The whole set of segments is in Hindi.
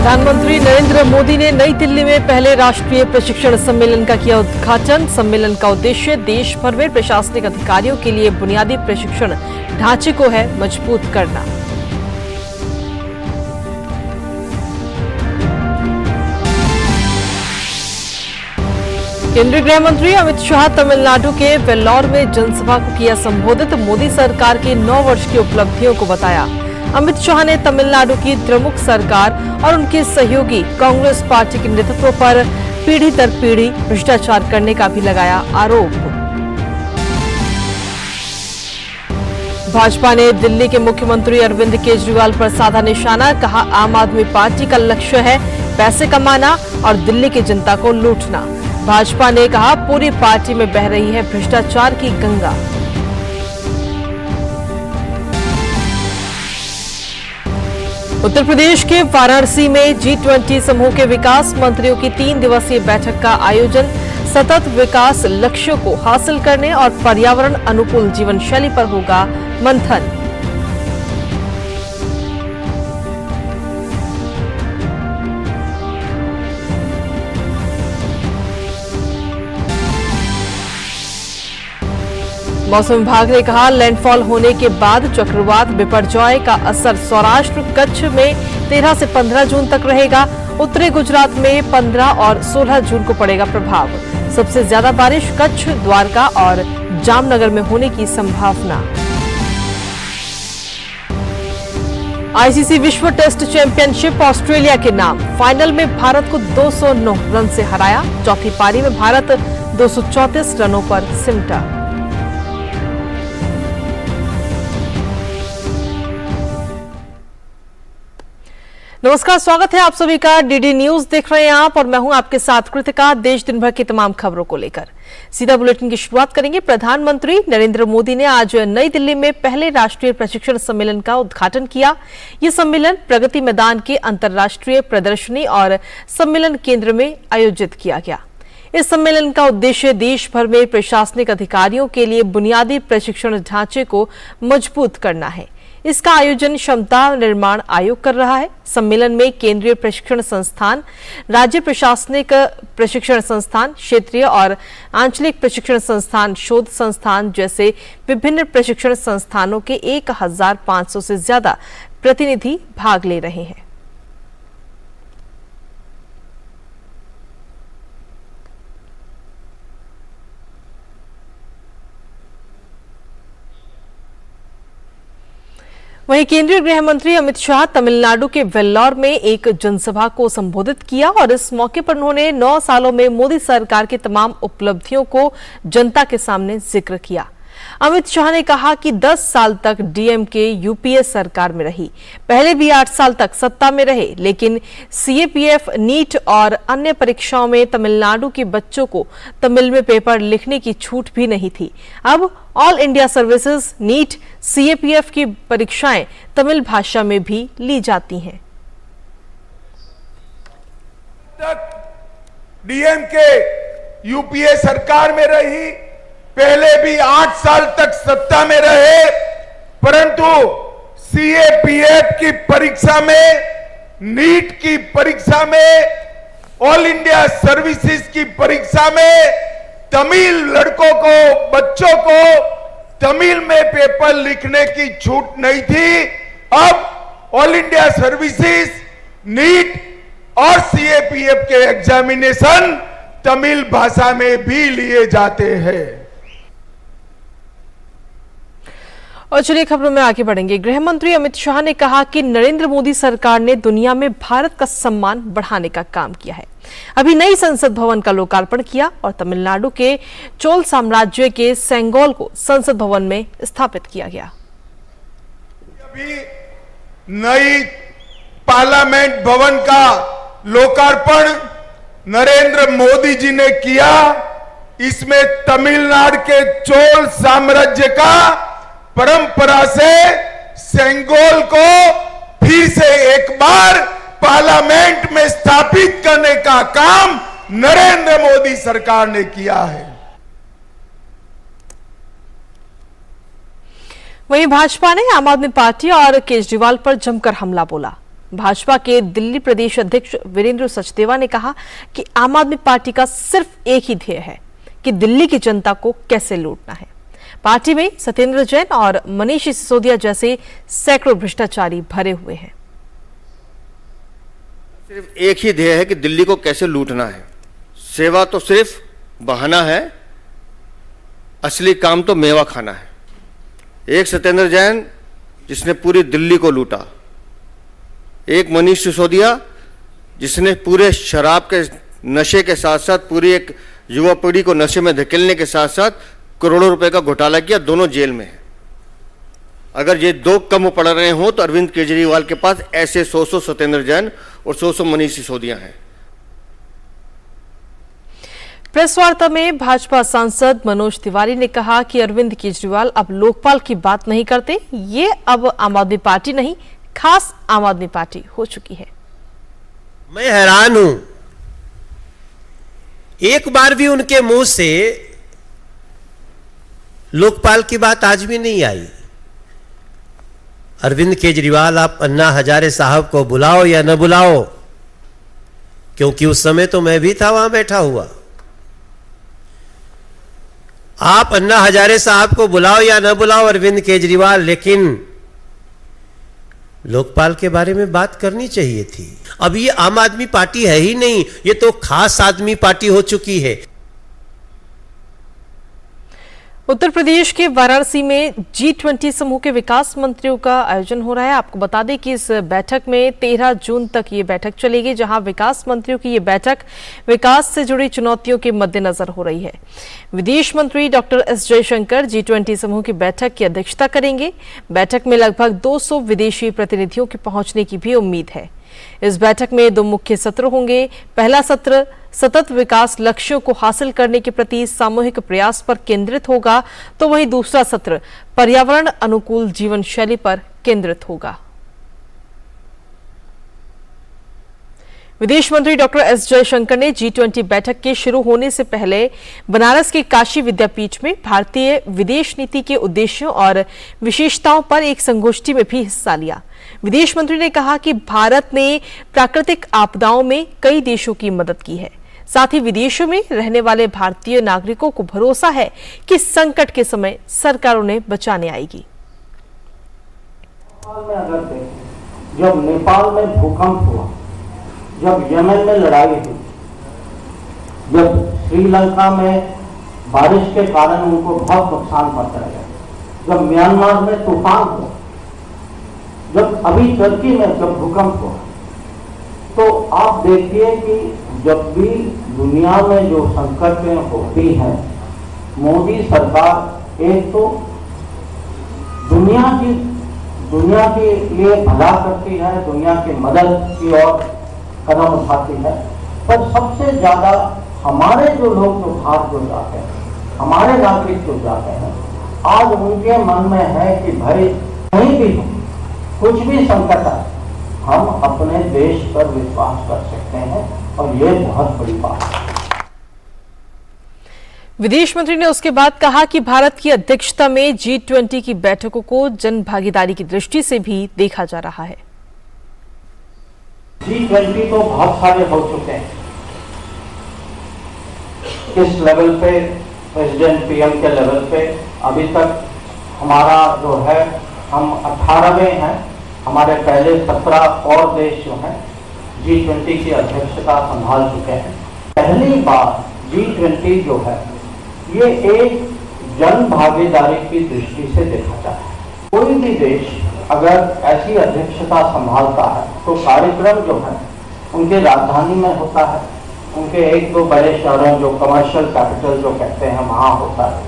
प्रधानमंत्री नरेंद्र मोदी ने नई दिल्ली में पहले राष्ट्रीय प्रशिक्षण सम्मेलन का किया उद्घाटन। सम्मेलन का उद्देश्य देश भर में प्रशासनिक अधिकारियों के लिए बुनियादी प्रशिक्षण ढांचे को है मजबूत करना। केंद्रीय गृह मंत्री अमित शाह तमिलनाडु के वेल्लोर में जनसभा को किया संबोधित। मोदी सरकार की 9 वर्ष की उपलब्धियों को बताया। अमित शाह ने तमिलनाडु की द्रमुक सरकार और उनके सहयोगी कांग्रेस पार्टी के नेतृत्व पर पीढ़ी दर पीढ़ी भ्रष्टाचार करने का भी लगाया आरोप। भाजपा ने दिल्ली के मुख्यमंत्री अरविंद केजरीवाल पर साधा निशाना। कहा, आम आदमी पार्टी का लक्ष्य है पैसे कमाना और दिल्ली की जनता को लूटना। भाजपा ने कहा, पूरी पार्टी में बह रही है भ्रष्टाचार की गंगा। उत्तर प्रदेश के वाराणसी में G20 समूह के विकास मंत्रियों की 3 दिवसीय बैठक का आयोजन। सतत विकास लक्ष्यों को हासिल करने और पर्यावरण अनुकूल जीवन शैली पर होगा मंथन। मौसम विभाग ने कहा, लैंडफॉल होने के बाद चक्रवात बिपरजॉय का असर सौराष्ट्र कच्छ में 13 से 15 जून तक रहेगा। उत्तरी गुजरात में 15 और 16 जून को पड़ेगा प्रभाव। सबसे ज्यादा बारिश कच्छ, द्वारका और जामनगर में होने की संभावना। आईसीसी विश्व टेस्ट चैंपियनशिप ऑस्ट्रेलिया के नाम। फाइनल में भारत को 209 रन से हराया। चौथी पारी में भारत 234 रनों पर सिमटा। नमस्कार, स्वागत है आप सभी का। डीडी न्यूज देख रहे हैं आप और मैं हूं आपके साथ कृतिका। देश दिन भर की तमाम खबरों को लेकर सीधा बुलेटिन की शुरुआत करेंगे। प्रधानमंत्री नरेंद्र मोदी ने आज नई दिल्ली में पहले राष्ट्रीय प्रशिक्षण सम्मेलन का उद्घाटन किया। यह सम्मेलन प्रगति मैदान के अंतर्राष्ट्रीय प्रदर्शनी और सम्मेलन केंद्र में आयोजित किया गया। इस सम्मेलन का उद्देश्य देश भर में प्रशासनिक अधिकारियों के लिए बुनियादी प्रशिक्षण ढांचे को मजबूत करना है। इसका आयोजन क्षमता निर्माण आयोग कर रहा है। सम्मेलन में केंद्रीय प्रशिक्षण संस्थान, राज्य प्रशासनिक प्रशिक्षण संस्थान, क्षेत्रीय और आंचलिक प्रशिक्षण संस्थान, शोध संस्थान जैसे विभिन्न प्रशिक्षण संस्थानों के 1500 से ज्यादा प्रतिनिधि भाग ले रहे हैं। वहीं केंद्रीय गृह मंत्री अमित शाह तमिलनाडु के वेल्लोर में एक जनसभा को संबोधित किया और इस मौके पर उन्होंने 9 सालों में मोदी सरकार की तमाम उपलब्धियों को जनता के सामने जिक्र किया। अमित शाह ने कहा कि 10 साल तक डीएमके यूपीए सरकार में रही, पहले भी 8 साल तक सत्ता में रहे, लेकिन सीएपीएफ, नीट और अन्य परीक्षाओं में तमिलनाडु के बच्चों को तमिल में पेपर लिखने की छूट भी नहीं थी। अब all India services, NEET, CAPF की परीक्षाएं तमिल भाषा में भी ली जाती हैं। डीएमके यूपीए सरकार में रही, पहले भी 8 साल तक सत्ता में रहे, परंतु सीएपीएफ की परीक्षा में, नीट की परीक्षा में, ऑल इंडिया सर्विसेज की परीक्षा में तमिल लड़कों को, बच्चों को तमिल में पेपर लिखने की छूट नहीं थी। अब ऑल इंडिया सर्विसेज, नीट और सीएपीएफ के एग्जामिनेशन तमिल भाषा में भी लिए जाते हैं। और चलिए खबरों में आगे बढ़ेंगे। गृह मंत्री अमित शाह ने कहा कि नरेंद्र मोदी सरकार ने दुनिया में भारत का सम्मान बढ़ाने का काम किया है। अभी नई संसद भवन का लोकार्पण किया और तमिलनाडु के चोल साम्राज्य के सेंगोल को संसद भवन में स्थापित किया गया। अभी नई पार्लियामेंट भवन का लोकार्पण नरेंद्र मोदी जी ने किया। इसमें तमिलनाडु के चोल साम्राज्य का परंपरा से सेंगोल को फिर से एक बार पार्लियामेंट में स्थापित करने का काम नरेंद्र मोदी सरकार ने किया है। वहीं भाजपा ने आम आदमी पार्टी और केजरीवाल पर जमकर हमला बोला। भाजपा के दिल्ली प्रदेश अध्यक्ष वीरेंद्र सचदेवा ने कहा कि आम आदमी पार्टी का सिर्फ एक ही ध्येय है कि दिल्ली की जनता को कैसे लूटना है। पार्टी में सत्येंद्र जैन और मनीष सिसोदिया जैसे सैकड़ों भ्रष्टाचारी भरे हुए हैं। सिर्फ एक ही ध्येय है कि दिल्ली को कैसे लूटना है। सेवा तो सिर्फ बहाना है, असली काम तो मेवा खाना है। एक सत्येंद्र जैन जिसने पूरी दिल्ली को लूटा, एक मनीष सिसोदिया जिसने पूरे शराब के नशे के साथ साथ पूरी एक युवा पीढ़ी को नशे में धकेलने के साथ साथ करोड़ों रुपए का घोटाला किया, दोनों जेल में है। अगर ये दो कम पड़ रहे हो तो अरविंद केजरीवाल के पास ऐसे 100 सत्येंद्र जैन और 100 मनीष सिसोदिया हैं। प्रेस वार्ता में भाजपा सांसद मनोज तिवारी ने कहा कि अरविंद केजरीवाल अब लोकपाल की बात नहीं करते, ये अब आम आदमी पार्टी नहीं, खास आम आदमी पार्टी हो चुकी है। मैं हैरान हूं, एक बार भी उनके मुंह से लोकपाल की बात आज भी नहीं आई। अरविंद केजरीवाल, आप अन्ना हजारे साहब को बुलाओ या न बुलाओ, क्योंकि उस समय तो मैं भी था वहां बैठा हुआ। आप अन्ना हजारे साहब को बुलाओ या न बुलाओ अरविंद केजरीवाल, लेकिन लोकपाल के बारे में बात करनी चाहिए थी। अब ये आम आदमी पार्टी है ही नहीं, ये तो खास आदमी पार्टी हो चुकी है। उत्तर प्रदेश के वाराणसी में G20 समूह के विकास मंत्रियों का आयोजन हो रहा है। आपको बता दें कि इस बैठक में 13 जून तक ये बैठक चलेगी, जहां विकास मंत्रियों की ये बैठक विकास से जुड़ी चुनौतियों के मद्देनजर हो रही है। विदेश मंत्री डॉक्टर एस जयशंकर G20 समूह की बैठक की अध्यक्षता करेंगे। बैठक में लगभग 200 विदेशी प्रतिनिधियों के पहुंचने की भी उम्मीद है। इस बैठक में 2 मुख्य सत्र होंगे। पहला सत्र सतत विकास लक्ष्यों को हासिल करने के प्रति सामूहिक प्रयास पर केंद्रित होगा, तो वहीं दूसरा सत्र पर्यावरण अनुकूल जीवन शैली पर केंद्रित होगा। विदेश मंत्री डॉक्टर एस जयशंकर ने G20 बैठक के शुरू होने से पहले बनारस के काशी विद्यापीठ में भारतीय विदेश नीति के उद्देश्यों और विशेषताओं पर एक संगोष्ठी में भी हिस्सा लिया। विदेश मंत्री ने कहा कि भारत ने प्राकृतिक आपदाओं में कई देशों की मदद की है। साथ ही विदेशों में रहने वाले भारतीय नागरिकों को भरोसा है कि संकट के समय सरकार उन्हें बचाने आएगी। नेपाल में अगर देखें, जब नेपाल में भूकंप हुआ, जब यमन में लड़ाई हुई, जब श्रीलंका में बारिश के कारण उनको बहुत नुकसान पहुंचाया, जब म्यांमार में तूफान हुआ, जब अभी टर्की में जब भूकंप हुआ, तो आप देखिए कि जब भी दुनिया में जो संकटें होती हैं, मोदी सरकार एक तो दुनिया के लिए भला करती है, दुनिया की मदद की ओर कदम उठाती है, पर सबसे ज्यादा हमारे जो लोग जो बाहर जो जाते हैं, हमारे नागरिक जो जाते हैं, आज उनके मन में है कि भाई कहीं भी कुछ भी संकट है, हम अपने देश पर विश्वास कर सकते हैं, और ये बहुत बड़ी बात है। विदेश मंत्री ने उसके बाद कहा कि भारत की अध्यक्षता में G20 की बैठकों को जन भागीदारी की दृष्टि से भी देखा जा रहा है। G20 तो बहुत सारे हो चुके हैं। इस लेवल पे, प्रेसिडेंट पीएम के लेवल पे अभी तक हमारा जो है, हम 18वें हैं। हमारे पहले 17 और देश जो हैं G20 की अध्यक्षता संभाल चुके हैं। पहली बार G20 जो है, ये एक जन भागीदारी की दृष्टि से देखा जाता है। कोई भी देश अगर ऐसी अध्यक्षता संभालता है तो कार्यक्रम जो है उनके राजधानी में होता है, उनके 1-2 बड़े शहरों जो कमर्शियल कैपिटल जो कहते हैं वहाँ होता है।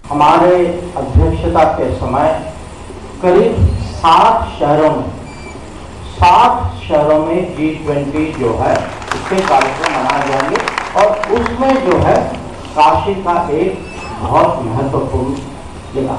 हमारे अध्यक्षता के समय करीब 60 शहरों में G20 जो है इसके कार्यक्रम मनाए जाएंगे, और उसमें जो है काशी का एक बहुत महत्वपूर्ण जिला।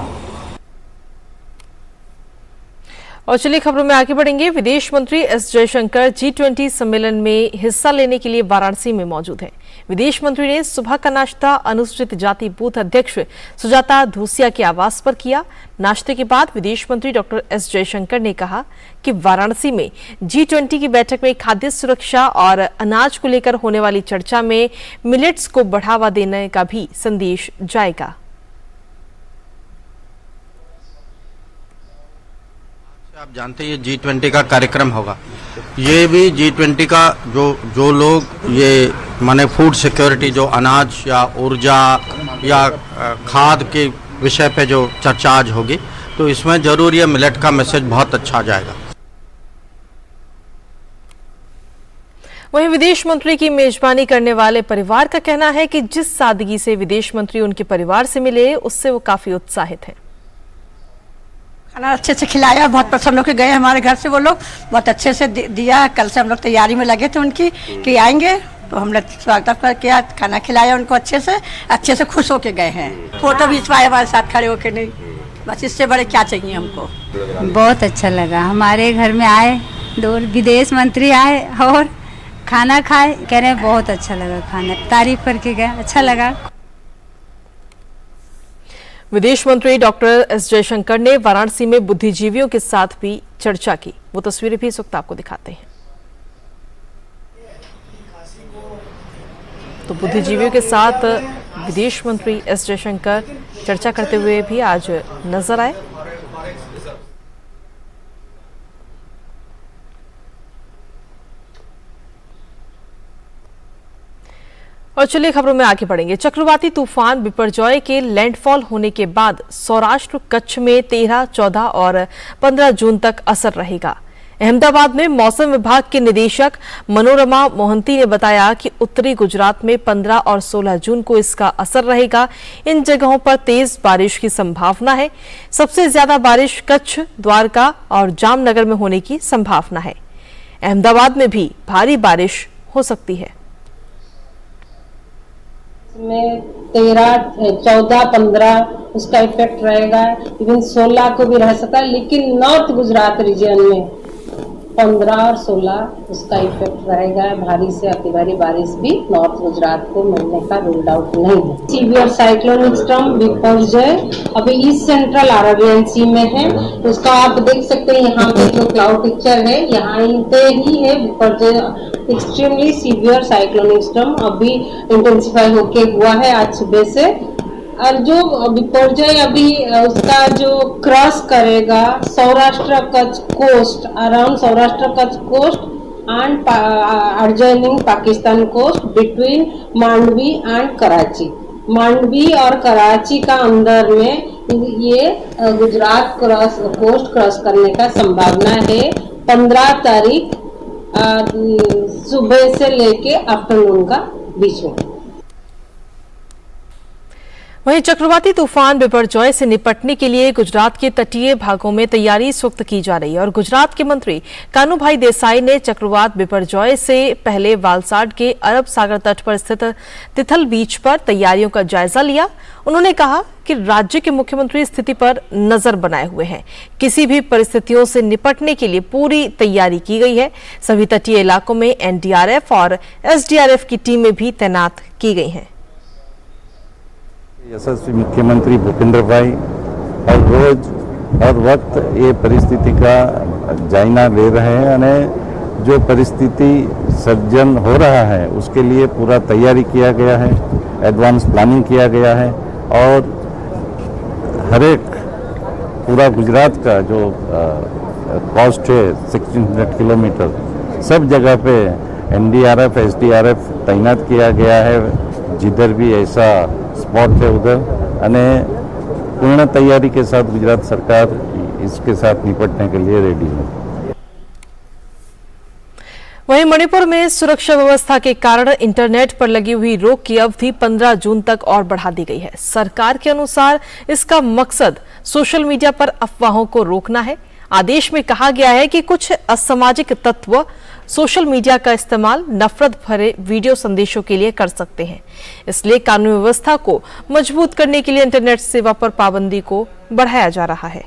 और चलिए खबरों में आगे बढ़ेंगे। विदेश मंत्री एस जयशंकर G20 सम्मेलन में हिस्सा लेने के लिए वाराणसी में मौजूद हैं। विदेश मंत्री ने सुबह का नाश्ता अनुसूचित जाति बूथ अध्यक्ष सुजाता धूसिया के आवास पर किया। नाश्ते के बाद विदेश मंत्री डॉक्टर एस जयशंकर ने कहा कि वाराणसी में G20 की बैठक में खाद्य सुरक्षा और अनाज को लेकर होने वाली चर्चा में मिलेट्स को बढ़ावा देने का भी संदेश जाएगा। आप जानते हैं ये G20 का कार्यक्रम होगा। ये भी G20 का जो लोग ये माने फूड सिक्योरिटी, जो अनाज या ऊर्जा या खाद के विषय पे जो चर्चा आज होगी, तो इसमें जरूर ये मिलेट का मैसेज बहुत अच्छा जाएगा। वहीं विदेश मंत्री की मेजबानी करने वाले परिवार का कहना है कि जिस सादगी से विदेश मंत्री उनके परिवार से मिले, उससे वो काफी उत्साहित हैं। खाना अच्छे से खिलाया, बहुत प्रसन्न होकर गए हमारे घर से। वो लोग बहुत अच्छे से दिया। कल से हम लोग तैयारी में लगे थे उनकी कि आएंगे, तो हमने स्वागत किया, खाना खिलाया उनको अच्छे से खुश होके गए हैं। फोटो भी खिंचवाए हमारे साथ खड़े होके। नहीं, बस इससे बड़े क्या चाहिए हमको। बहुत अच्छा लगा, हमारे घर में आए, 2 विदेश मंत्री आए और खाना खाए, कह रहे हैं बहुत अच्छा लगा खाना, तारीफ करके गए, अच्छा लगा। विदेश मंत्री डॉक्टर एस जयशंकर ने वाराणसी में बुद्धिजीवियों के साथ भी चर्चा की। वो तस्वीरें भी इस वक्त आपको दिखाते हैं। तो बुद्धिजीवियों के साथ विदेश मंत्री एस जयशंकर चर्चा करते हुए भी आज नजर आए। और चलिए खबरों में आगे बढ़ेंगे। चक्रवाती तूफान बिपरजॉय के लैंडफॉल होने के बाद सौराष्ट्र कच्छ में 13, 14 और 15 जून तक असर रहेगा। अहमदाबाद में मौसम विभाग के निदेशक मनोरमा मोहंती ने बताया कि उत्तरी गुजरात में 15 और 16 जून को इसका असर रहेगा। इन जगहों पर तेज बारिश की संभावना है। सबसे ज्यादा बारिश कच्छ, द्वारका और जामनगर में होने की संभावना है। अहमदाबाद में भी भारी बारिश हो सकती है। में 13, 14, 15 उसका इफेक्ट रहेगा। इवन 16 को भी रह सकता है, लेकिन नॉर्थ गुजरात रीजन में 15 और 16 उसका इफेक्ट रहेगा। भारी से अति भारी बारिश भी नॉर्थ गुजरात को मिलने का रूल्ड आउट नहीं है। सीवियर साइक्लोनिक स्टॉर्म बिपरजॉय अभी ईस्ट सेंट्रल अरेबियन सी में है। उसका आप देख सकते हैं यहाँ पे जो क्लाउड पिक्चर है, यहाँ पे ही है Biparjoy extremely severe cyclonic storm अभी इंटेंसिफाई होके हुआ है आज सुबह से। और जो बिपरजॉय अभी उसका जो क्रॉस करेगा Saurashtra Kachchh coast, around Saurashtra Kachchh coast and adjoining Pakistan coast between Mandvi and Karachi. Mandvi और कराची का अंदर में ये गुजरात कोस्ट क्रॉस करने का संभावना है 15 तारीख सुबह से लेके आफ्टरनून का बीच में। वहीं चक्रवाती तूफान बिपरजॉय से निपटने के लिए गुजरात के तटीय भागों में तैयारी सख्त की जा रही है और गुजरात के मंत्री कानूभाई देसाई ने चक्रवात बिपरजॉय से पहले वालसाड के अरब सागर तट पर स्थित तिथल बीच पर तैयारियों का जायजा लिया। उन्होंने कहा कि राज्य के मुख्यमंत्री स्थिति पर नजर बनाए हुए हैं। किसी भी परिस्थितियों से निपटने के लिए पूरी तैयारी की गई है। सभी तटीय इलाकों में एनडीआरएफ और एसडीआरएफ की टीमें भी तैनात की गई हैं। यशस्वी मुख्यमंत्री भूपेंद्र भाई हर रोज हर वक्त ये परिस्थिति का जायजा ले रहे हैं और जो परिस्थिति सर्जन हो रहा है उसके लिए पूरा तैयारी किया गया है, एडवांस प्लानिंग किया गया है और हर एक पूरा गुजरात का जो कॉस्ट है 1600 किलोमीटर सब जगह पे एनडीआरएफ एसडीआरएफ तैनात किया गया है। जिधर भी ऐसा स्पॉट है उधर अने पूर्ण तैयारी के साथ गुजरात सरकार इसके साथ निपटने के लिए रेडी है। वहीं मणिपुर में सुरक्षा व्यवस्था के कारण इंटरनेट पर लगी हुई रोक की अवधि 15 जून तक और बढ़ा दी गई है। सरकार के अनुसार इसका मकसद सोशल मीडिया पर अफवाहों को रोकना है। आदेश में कहा गया है कि कुछ असामाजिक तत्व सोशल मीडिया का इस्तेमाल नफरत भरे वीडियो संदेशों के लिए कर सकते हैं। इसलिए कानून व्यवस्था को मजबूत करने के लिए इंटरनेट सेवा पर पाबंदी को बढ़ाया जा रहा है।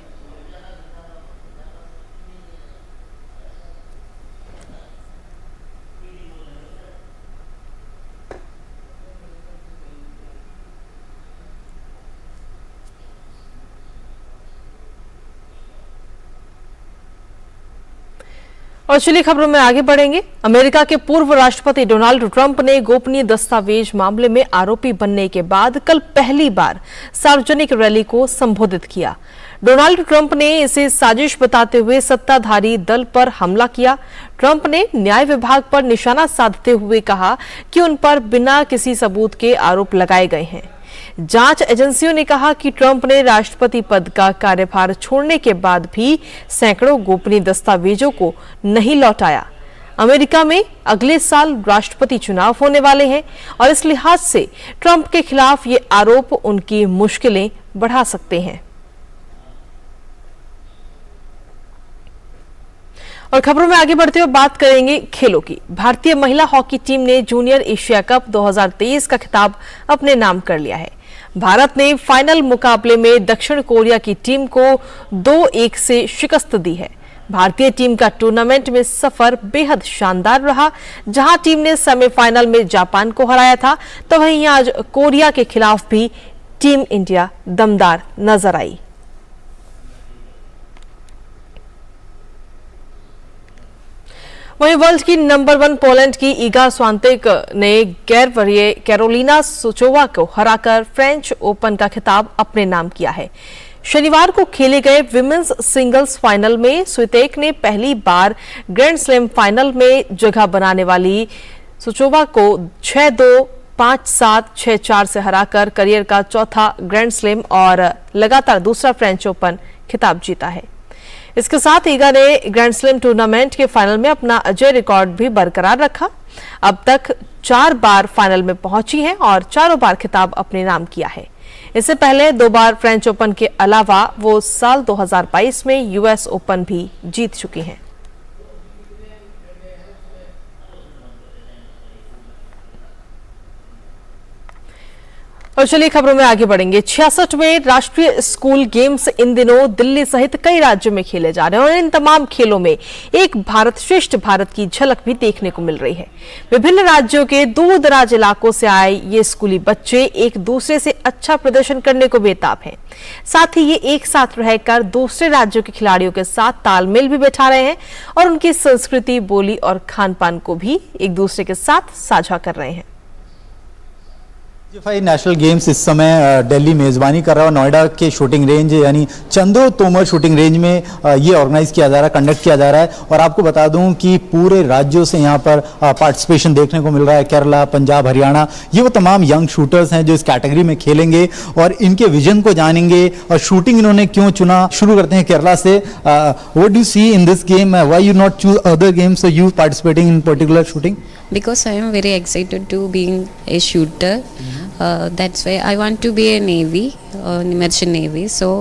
और चलिए खबरों में आगे बढ़ेंगे। अमेरिका के पूर्व राष्ट्रपति डोनाल्ड ट्रंप ने गोपनीय दस्तावेज मामले में आरोपी बनने के बाद कल पहली बार सार्वजनिक रैली को संबोधित किया। डोनाल्ड ट्रंप ने इसे साजिश बताते हुए सत्ताधारी दल पर हमला किया। ट्रंप ने न्याय विभाग पर निशाना साधते हुए कहा कि उन पर बिना किसी सबूत के आरोप लगाए गए हैं। जांच एजेंसियों ने कहा कि ट्रंप ने राष्ट्रपति पद का कार्यभार छोड़ने के बाद भी सैकड़ों गोपनीय दस्तावेजों को नहीं लौटाया। अमेरिका में अगले साल राष्ट्रपति चुनाव होने वाले हैं और इस लिहाज से ट्रंप के खिलाफ ये आरोप उनकी मुश्किलें बढ़ा सकते हैं। और खबरों में आगे बढ़ते हुए बात करेंगे खेलों की। भारतीय महिला हॉकी टीम ने जूनियर एशिया कप 2023 का खिताब अपने नाम कर लिया है। भारत ने फाइनल मुकाबले में दक्षिण कोरिया की टीम को 2-1 से शिकस्त दी है। भारतीय टीम का टूर्नामेंट में सफर बेहद शानदार रहा। जहां टीम ने सेमीफाइनल में जापान को हराया था, तो वहीं आज कोरिया के खिलाफ भी टीम इंडिया दमदार नजर आई। वहीं वर्ल्ड की नंबर 1 पोलैंड की ईगा स्वांतेक ने गैर वरीय कैरोलिना सोचोवा को हराकर फ्रेंच ओपन का खिताब अपने नाम किया है। शनिवार को खेले गए विमेंस सिंगल्स फाइनल में स्वितेक ने पहली बार ग्रैंड स्लैम फाइनल में जगह बनाने वाली सोचोवा को 6-2, 5-7, 6-4 से हराकर करियर का चौथा ग्रैंड स्लैम और लगातार दूसरा फ्रेंच ओपन खिताब जीता है। इसके साथ ईगा ने ग्रैंड स्लैम टूर्नामेंट के फाइनल में अपना अजय रिकॉर्ड भी बरकरार रखा। अब तक 4 बार फाइनल में पहुंची है और चारों बार खिताब अपने नाम किया है। इससे पहले 2 बार फ्रेंच ओपन के अलावा वो साल 2022 में यूएस ओपन भी जीत चुकी हैं। और चलिए खबरों में आगे बढ़ेंगे। 66वें राष्ट्रीय स्कूल गेम्स इन दिनों दिल्ली सहित कई राज्यों में खेले जा रहे हैं और इन तमाम खेलों में एक भारत श्रेष्ठ भारत की झलक भी देखने को मिल रही है। विभिन्न राज्यों के दूर दराज इलाकों से आए ये स्कूली बच्चे एक दूसरे से अच्छा प्रदर्शन करने को बेताब हैं। साथ ही ये एक साथ रहकर दूसरे राज्यों के खिलाड़ियों के साथ तालमेल भी बैठा रहे हैं और उनकी संस्कृति, बोली और खान पान को भी एक दूसरे के साथ साझा कर रहे हैं। नेशनल गेम्स इस समय दिल्ली मेजबानी कर रहा है। नोएडा के शूटिंग रेंज यानी चंद्रो तोमर शूटिंग रेंज में ये ऑर्गेनाइज किया जा रहा है, कंडक्ट किया जा रहा है। और आपको बता दूं कि पूरे राज्यों से यहाँ पर पार्टिसिपेशन देखने को मिल रहा है। केरला, पंजाब, हरियाणा, ये वो तमाम यंग शूटर्स हैं जो इस कैटेगरी में खेलेंगे और इनके विजन को जानेंगे और शूटिंग इन्होंने क्यों चुना। शुरू करते हैं केरला से। What do you see in this game? Why you not choose other games, you participating in particular shooting? Because I am very excited to being a shooter. That's why I want to be a Navy, merchant Navy. So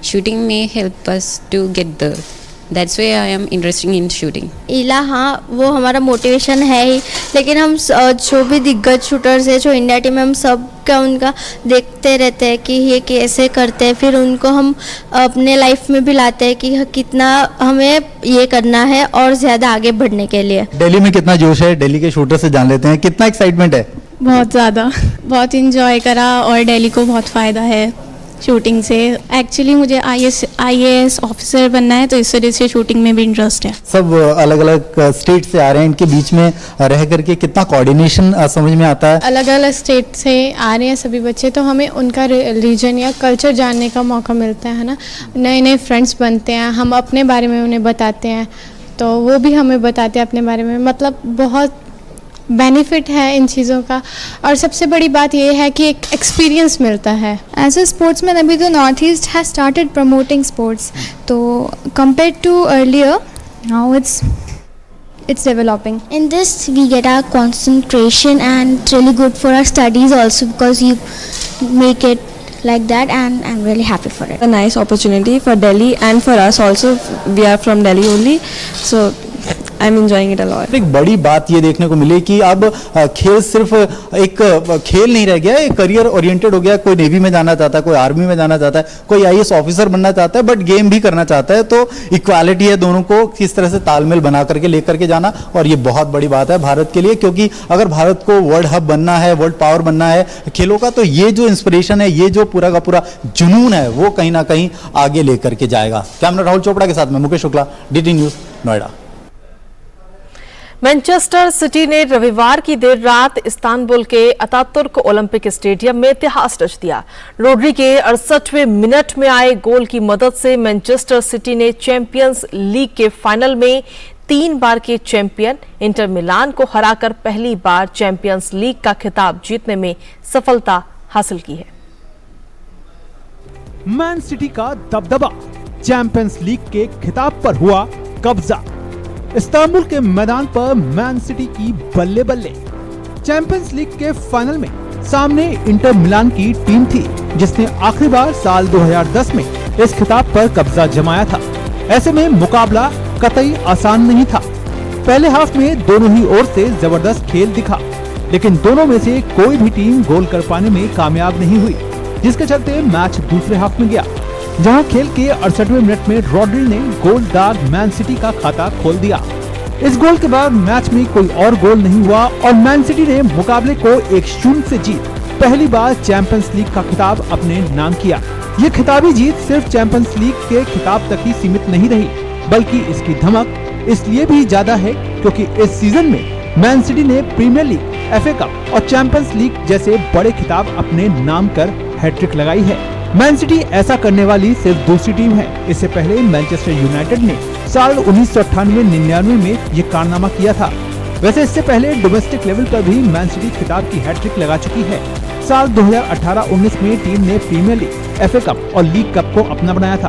shooting may help us to get there. That's why I am interested in shooting. इला, हाँ वो हमारा मोटिवेशन है ही, लेकिन हम जो भी दिग्गज शूटर्स है जो इंडिया टीम में, हम सब का उनका देखते रहते हैं कि ये कैसे करते हैं, फिर उनको हम अपने लाइफ में भी लाते हैं कि कितना हमें ये करना है और ज़्यादा आगे बढ़ने के लिए। दिल्ली में कितना जोश है? दिल्ली के शूटर से जान लेते हैं, कितना एक्साइटमेंट है? बहुत ज़्यादा, बहुत इंजॉय करा और दिल्ली को बहुत फ़ायदा है शूटिंग से। एक्चुअली मुझे IAS ऑफिसर बनना है, तो इस वजह से शूटिंग में भी इंटरेस्ट है। सब अलग अलग स्टेट से आ रहे हैं, इनके बीच में रह करके कितना कोऑर्डिनेशन समझ में आता है? अलग अलग स्टेट से आ रहे हैं सभी बच्चे, तो हमें उनका रीजन या कल्चर जानने का मौका मिलता है ना। नए नए फ्रेंड्स बनते हैं, हम अपने बारे में उन्हें बताते हैं तो वो भी हमें बताते हैं अपने बारे में। मतलब बहुत बेनिफिट है इन चीज़ों का। और सबसे बड़ी बात ये है कि एक एक्सपीरियंस मिलता है। एज अ स्पोर्ट्समैन अभी तो north east has started promoting sports, तो compared to earlier now it's developing. In this we get our concentration and it's really good for our studies also because you make it like that and I'm really happy for it. A nice opportunity for Delhi and for us also. We are from Delhi only, so I'm enjoying it a lot. एक बड़ी बात ये देखने को मिली कि अब खेल सिर्फ एक खेल नहीं रह गया, एक करियर ओरिएंटेड हो गया। कोई नेवी में जाना चाहता है, कोई आर्मी में जाना चाहता है, कोई IAS ऑफिसर बनना चाहता है, बट गेम भी करना चाहता है। तो इक्वालिटी है, दोनों को किस तरह से तालमेल बना करके लेकर के जाना, और ये बहुत बड़ी बात है भारत के लिए, क्योंकि अगर भारत को वर्ल्ड हब बनना है, वर्ल्ड पावर बनना है खेलों का, तो ये जो इंस्पिरेशन है, ये जो पूरा का पूरा जुनून है, वो कहीं ना कहीं आगे लेकर के जाएगा। कैमरा राहुल चोपड़ा के साथ में Mukesh Shukla, DD news, Noida. Manchester city ने रविवार की देर रात इस्तांबुल के अतातुर्क ओलंपिक स्टेडियम में इतिहास रच दिया। रोड्री के 68वें मिनट में आए गोल की मदद से मैनचेस्टर सिटी ने चैंपियंस लीग के फाइनल में 3 बार के चैंपियन इंटर मिलान को हराकर पहली बार चैंपियंस लीग का खिताब जीतने में सफलता हासिल की है। मैन सिटी का दबदबा, चैंपियंस लीग के खिताब पर हुआ कब्जा। इस्तांबुल के मैदान पर मैन सिटी की बल्ले बल्ले। चैंपियंस लीग के फाइनल में सामने इंटर मिलान की टीम थी जिसने आखिरी बार साल 2010 में इस खिताब पर कब्जा जमाया था। ऐसे में मुकाबला कतई आसान नहीं था। पहले हाफ में दोनों ही ओर से जबरदस्त खेल दिखा, लेकिन दोनों में से कोई भी टीम गोल कर पाने में कामयाब नहीं हुई, जिसके चलते मैच दूसरे हाफ में गया, जहां खेल के 68वें मिनट में रोड्री ने गोल दाग मैन सिटी का खाता खोल दिया। इस गोल के बाद मैच में कोई और गोल नहीं हुआ और मैन सिटी ने मुकाबले को 1-0 से जीत पहली बार चैंपियंस लीग का खिताब अपने नाम किया। ये खिताबी जीत सिर्फ चैंपियंस लीग के खिताब तक ही सीमित नहीं रही, बल्कि इसकी धमक इसलिए भी ज्यादा है क्योंकि इस सीजन में मैन सिटी ने प्रीमियर लीग, FA कप और चैंपियंस लीग जैसे बड़े खिताब अपने नाम कर हैट्रिक लगाई है। मैन सिटी ऐसा करने वाली सिर्फ दूसरी टीम है। इससे पहले मैनचेस्टर यूनाइटेड ने साल 1998-99 में ये कारनामा किया था। वैसे इससे पहले डोमेस्टिक लेवल पर भी मैन सिटी खिताब की हैट्रिक लगा चुकी है। साल 2018-19 में टीम ने प्रीमियर लीग, FA कप और लीग कप को अपना बनाया था।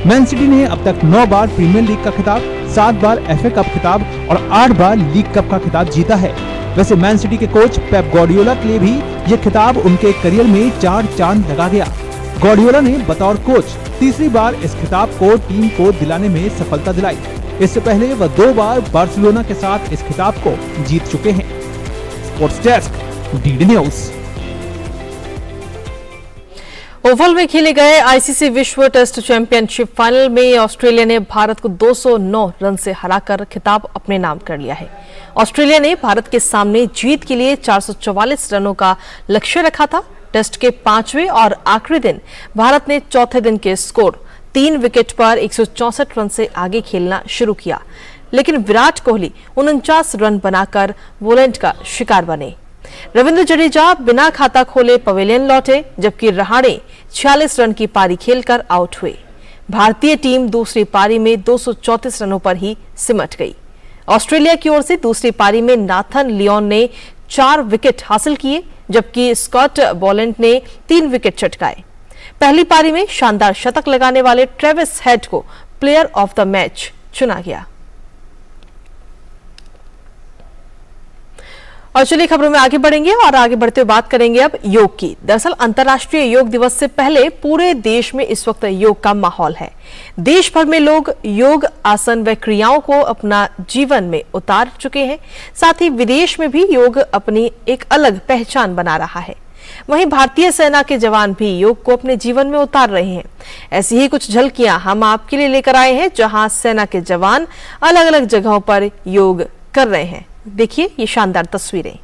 मैन सिटी ने अब तक 9 बार प्रीमियर लीग का खिताब, 7 बार FA कप खिताब और 8 बार लीग कप का खिताब जीता है। वैसे मैन सिटी के कोच पेप गार्डियोला के लिए भी ये खिताब उनके करियर में 4 चांद लगा गया। गार्डियोला ने बतौर कोच तीसरी बार इस खिताब को टीम को दिलाने में सफलता दिलाई। इससे पहले वह 2 बार बार्सिलोना के साथ इस खिताब को जीत चुके हैं। Sports desk, DD news. Oval में खेले गए आईसीसी विश्व टेस्ट चैंपियनशिप फाइनल में ऑस्ट्रेलिया ने भारत को 209 रन से हराकर खिताब अपने नाम कर लिया है। ऑस्ट्रेलिया ने भारत के सामने जीत के लिए 444 रनों का लक्ष्य रखा था। टेस्ट के 5वें और आखिरी दिन भारत ने चौथे दिन के स्कोर 3 विकेट पर 164 रन से आगे खेलना शुरू किया, लेकिन विराट कोहली 49 रन बनाकर वोलेंट का शिकार बने। रविंद्र जडेजा बिना खाता खोले पवेलियन लौटे, जबकि रहाणे 46 रन की पारी खेलकर आउट हुए। भारतीय टीम दूसरी पारी में 234 रनों पर ही सिमट गई। ऑस्ट्रेलिया की ओर से दूसरी पारी में नाथन लियोन ने 4 विकेट हासिल किए, जबकि स्कॉट बोलेंट ने 3 विकेट चटकाए। पहली पारी में शानदार शतक लगाने वाले ट्रेविस हेड को प्लेयर ऑफ द मैच चुना गया। और चलिए खबरों में आगे बढ़ेंगे और आगे बढ़ते हुए बात करेंगे अब योग की। दरअसल अंतर्राष्ट्रीय योग दिवस से पहले पूरे देश में इस वक्त योग का माहौल है। देश भर में लोग योग, आसन व क्रियाओं को अपना जीवन में उतार चुके हैं। साथ ही विदेश में भी योग अपनी एक अलग पहचान बना रहा है। वहीं भारतीय सेना के जवान भी योग को अपने जीवन में उतार रहे हैं। ऐसी ही कुछ झलकियां हम आपके लिए लेकर आए हैं, जहां सेना के जवान अलग अलग जगहों पर योग कर रहे हैं। देखिए ये शानदार तस्वीरें।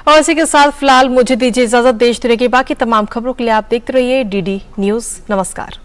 और इसी के साथ फिलहाल मुझे दीजिए इजाजत। देश दुनिया की बाकी तमाम खबरों के लिए आप देखते रहिए डीडी न्यूज। नमस्कार।